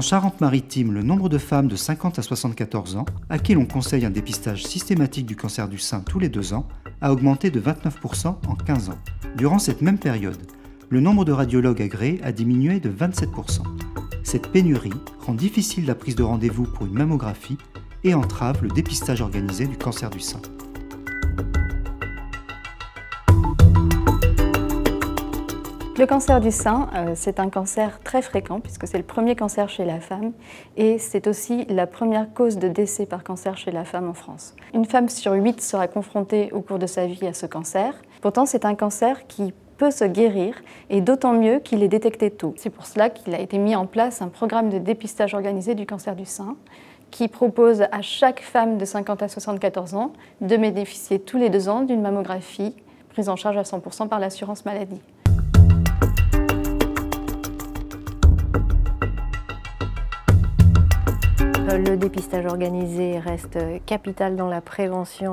Charente-Maritime, le nombre de femmes de 50 à 74 ans à qui l'on conseille un dépistage systématique du cancer du sein tous les 2 ans a augmenté de 29% en 15 ans. Durant cette même période, le nombre de radiologues agréés a diminué de 27%. Cette pénurie rend difficile la prise de rendez-vous pour une mammographie et entrave le dépistage organisé du cancer du sein. Le cancer du sein, c'est un cancer très fréquent puisque c'est le premier cancer chez la femme et c'est aussi la première cause de décès par cancer chez la femme en France. Une femme sur 8 sera confrontée au cours de sa vie à ce cancer. Pourtant, c'est un cancer qui peut se guérir et d'autant mieux qu'il est détecté tôt. C'est pour cela qu'il a été mis en place un programme de dépistage organisé du cancer du sein qui propose à chaque femme de 50 à 74 ans de bénéficier tous les 2 ans d'une mammographie prise en charge à 100% par l'assurance maladie. Le dépistage organisé reste capital dans la prévention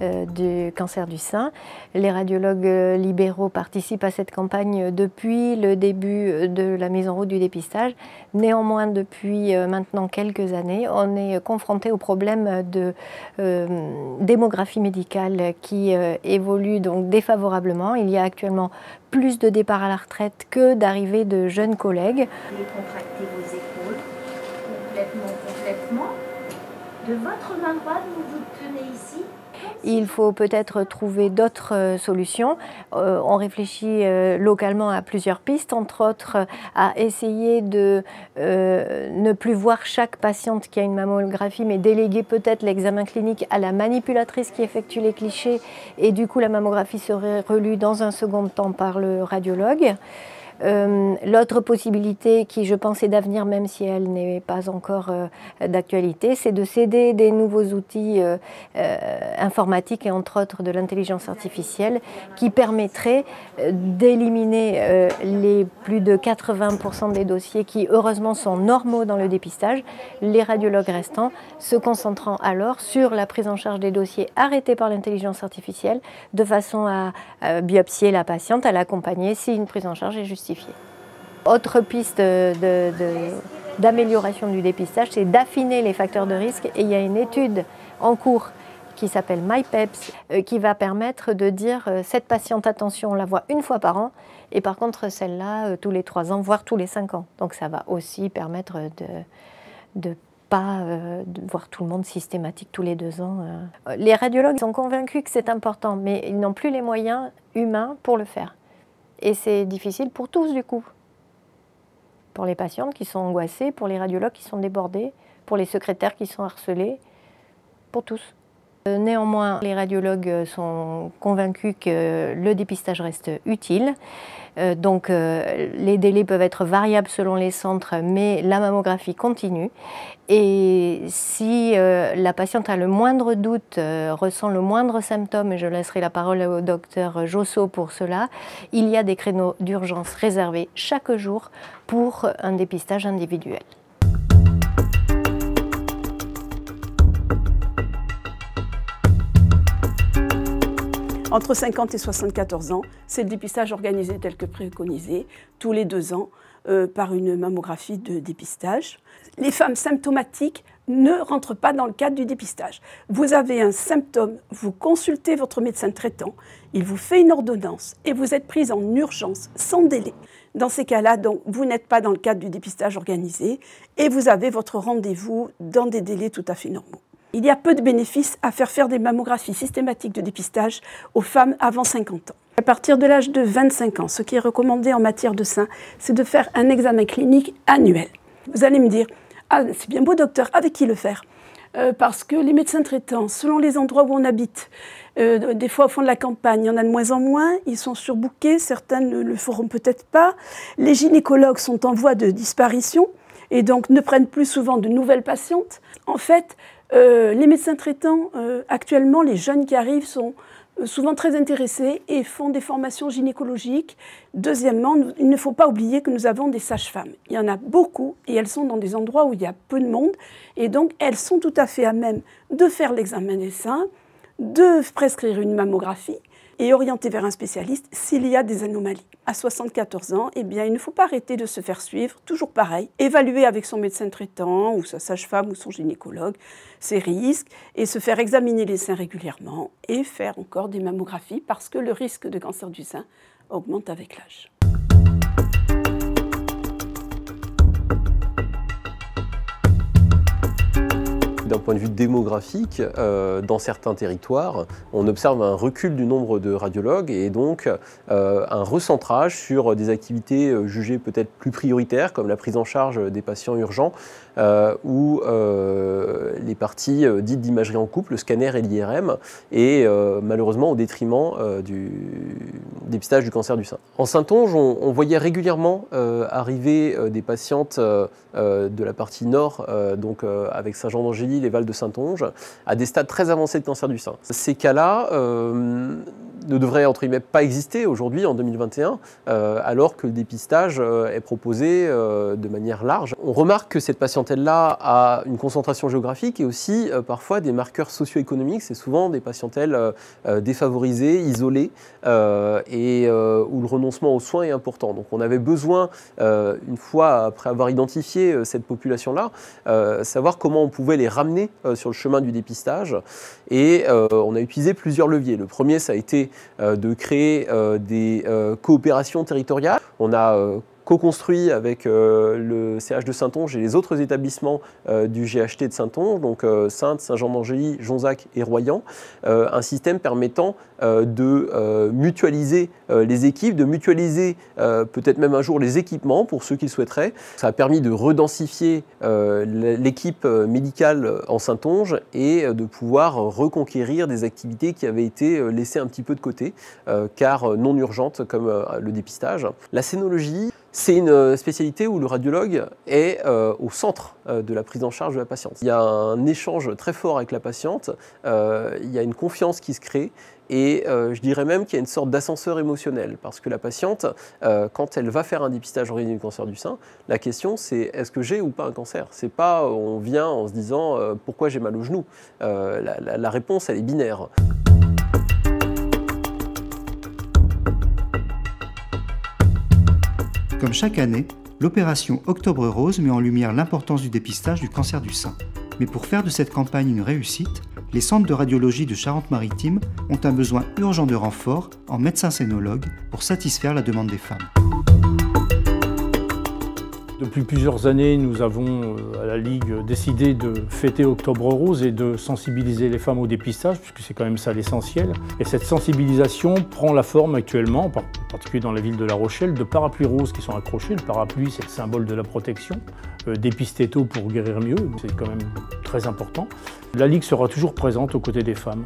du cancer du sein. Les radiologues libéraux participent à cette campagne depuis le début de la mise en route du dépistage. Néanmoins, depuis maintenant quelques années, on est confronté au problème de démographie médicale qui évolue donc défavorablement. Il y a actuellement plus de départs à la retraite que d'arrivées de jeunes collègues. Contractez vos épaules complètement. De votre main droite, vous vous tenez ici. Il faut peut-être trouver d'autres solutions. On réfléchit localement à plusieurs pistes, entre autres à essayer de ne plus voir chaque patiente qui a une mammographie, mais déléguer peut-être l'examen clinique à la manipulatrice qui effectue les clichés et du coup la mammographie serait relue dans un second temps par le radiologue. L'autre possibilité qui, je pense, est d'avenir, même si elle n'est pas encore d'actualité, c'est de céder des nouveaux outils informatiques et entre autres de l'intelligence artificielle qui permettraient d'éliminer les plus de 80% des dossiers qui, heureusement, sont normaux dans le dépistage, les radiologues restants se concentrant alors sur la prise en charge des dossiers arrêtés par l'intelligence artificielle de façon à biopsier la patiente, à l'accompagner si une prise en charge est justifiée. Autre piste d'amélioration du dépistage, c'est d'affiner les facteurs de risque. Et il y a une étude en cours qui s'appelle MyPEPS qui va permettre de dire cette patiente, attention, on la voit une fois par an et par contre celle-là tous les 3 ans, voire tous les 5 ans. Donc ça va aussi permettre de pas de voir tout le monde systématique tous les 2 ans. Les radiologues sont convaincus que c'est important, mais ils n'ont plus les moyens humains pour le faire. Et c'est difficile pour tous du coup. Pour les patientes qui sont angoissées, pour les radiologues qui sont débordés, pour les secrétaires qui sont harcelés, pour tous. Néanmoins, les radiologues sont convaincus que le dépistage reste utile. Donc les délais peuvent être variables selon les centres, mais la mammographie continue. Et si la patiente a le moindre doute, ressent le moindre symptôme, et je laisserai la parole au docteur Josso pour cela, il y a des créneaux d'urgence réservés chaque jour pour un dépistage individuel. Entre 50 et 74 ans, c'est le dépistage organisé tel que préconisé, tous les 2 ans, par une mammographie de dépistage. Les femmes symptomatiques ne rentrent pas dans le cadre du dépistage. Vous avez un symptôme, vous consultez votre médecin traitant, il vous fait une ordonnance et vous êtes prise en urgence, sans délai. Dans ces cas-là, donc, vous n'êtes pas dans le cadre du dépistage organisé et vous avez votre rendez-vous dans des délais tout à fait normaux. Il y a peu de bénéfices à faire des mammographies systématiques de dépistage aux femmes avant 50 ans. À partir de l'âge de 25 ans, ce qui est recommandé en matière de sein, c'est de faire un examen clinique annuel. Vous allez me dire, ah, c'est bien beau docteur, avec qui le faire ? Parce que les médecins traitants, selon les endroits où on habite, des fois au fond de la campagne, il y en a de moins en moins, ils sont surbookés, certains ne le feront peut-être pas. Les gynécologues sont en voie de disparition et donc ne prennent plus souvent de nouvelles patientes. En fait, les médecins traitants, actuellement, les jeunes qui arrivent sont souvent très intéressés et font des formations gynécologiques. Deuxièmement, il ne faut pas oublier que nous avons des sages-femmes. Il y en a beaucoup et elles sont dans des endroits où il y a peu de monde. Et donc, elles sont tout à fait à même de faire l'examen des seins, de prescrire une mammographie et orienter vers un spécialiste s'il y a des anomalies. À 74 ans, eh bien, il ne faut pas arrêter de se faire suivre, toujours pareil, évaluer avec son médecin traitant ou sa sage-femme ou son gynécologue ses risques et se faire examiner les seins régulièrement et faire encore des mammographies parce que le risque de cancer du sein augmente avec l'âge. D'un point de vue démographique, dans certains territoires, on observe un recul du nombre de radiologues et donc un recentrage sur des activités jugées peut-être plus prioritaires, comme la prise en charge des patients urgents ou les parties dites d'imagerie en couple, le scanner et l'IRM, et malheureusement au détriment du dépistage du cancer du sein. En Saintonge, on voyait régulièrement arriver des patientes de la partie nord, donc avec Saint-Jean-d'Angély, les Vals de Saintonge, à des stades très avancés de cancer du sein. Ces cas-là ne devraient entre guillemets pas exister aujourd'hui en 2021, alors que le dépistage est proposé de manière large. On remarque que cette patientèle-là a une concentration géographique et aussi parfois des marqueurs socio-économiques. C'est souvent des patientèles défavorisées, isolées et où le renoncement aux soins est important. Donc on avait besoin, une fois après avoir identifié cette population-là, savoir comment on pouvait les ramener sur le chemin du dépistage. Et on a utilisé plusieurs leviers. Le premier, ça a été de créer des coopérations territoriales. On a co-construit avec le CH de Saintonge et les autres établissements du GHT de Saintonge, donc Saintes, Saint-Jean-d'Angély, Jonzac et Royan, un système permettant de mutualiser les équipes, de mutualiser peut-être même un jour les équipements pour ceux qui le souhaiteraient. Ça a permis de redensifier l'équipe médicale en Saintonge et de pouvoir reconquérir des activités qui avaient été laissées un petit peu de côté, car non urgentes comme le dépistage. La scénologie, c'est une spécialité où le radiologue est au centre de la prise en charge de la patiente. Il y a un échange très fort avec la patiente, il y a une confiance qui se crée et je dirais même qu'il y a une sorte d'ascenseur émotionnel parce que la patiente, quand elle va faire un dépistage organisé du cancer du sein, la question c'est est-ce que j'ai ou pas un cancer? C'est pas on vient en se disant pourquoi j'ai mal au genou. La réponse elle est binaire. Comme chaque année, l'opération Octobre Rose met en lumière l'importance du dépistage du cancer du sein. Mais pour faire de cette campagne une réussite, les centres de radiologie de Charente-Maritime ont un besoin urgent de renfort en médecins scénologues pour satisfaire la demande des femmes. Depuis plusieurs années, nous avons à la Ligue décidé de fêter Octobre Rose et de sensibiliser les femmes au dépistage, puisque c'est quand même ça l'essentiel. Et cette sensibilisation prend la forme actuellement, en particulier dans la ville de La Rochelle, de parapluies roses qui sont accrochés. Le parapluie, c'est le symbole de la protection. Dépister tôt pour guérir mieux, c'est quand même très important. La Ligue sera toujours présente aux côtés des femmes.